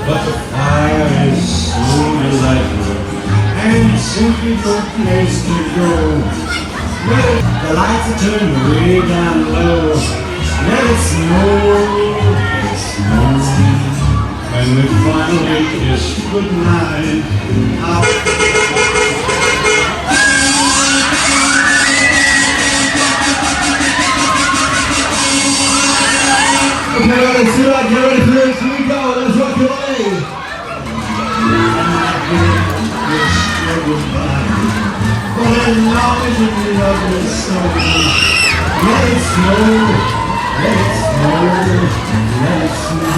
but the fire is so delightful and simply no place to go. The lights are turned way down low. Let it snow, and we finally kiss goodnight. Okay, let's do that. Get ready for this. Here we go. Let's rock away. But as long as you love me so, let it snow, let it snow, let it snow.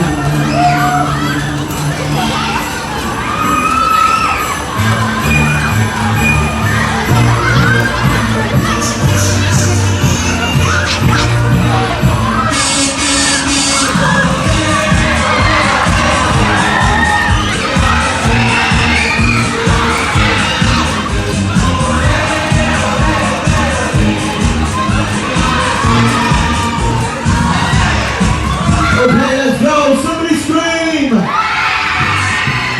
Okay, let's go. Somebody scream.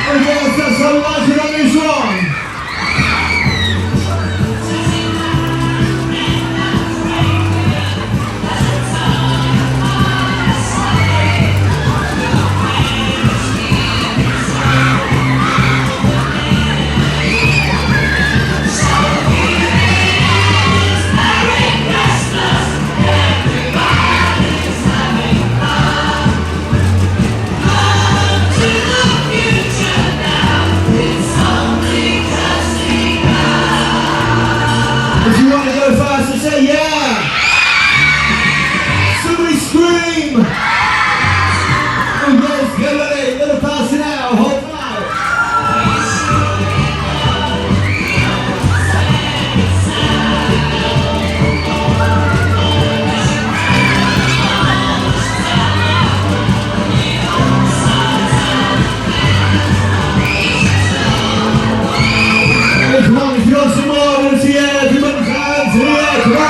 Okay, let's have some lunch on this one. If you want to go faster, say yeah! Somebody scream! Okay, let's get ready, a little faster now, hold tight! Hey, come on, if you want some more, I want to see everybody's hands here, come on!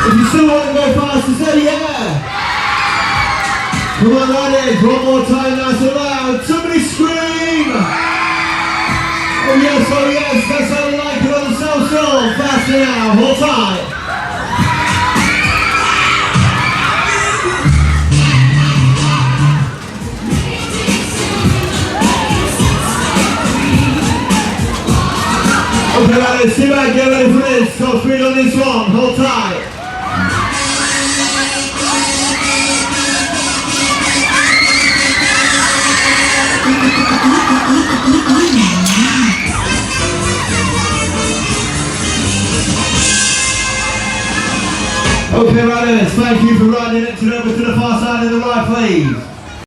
If you still want to go faster, say yeah! Come on, ladies, one more time, nice and loud. Somebody scream! Oh yes, that's how we like it on the South Shore. Faster now, hold tight. Okay, ladies, sit back, get ready for this. Top speed on this one, hold tight. Okay, riders, thank you for riding it over to the far side of the right, please.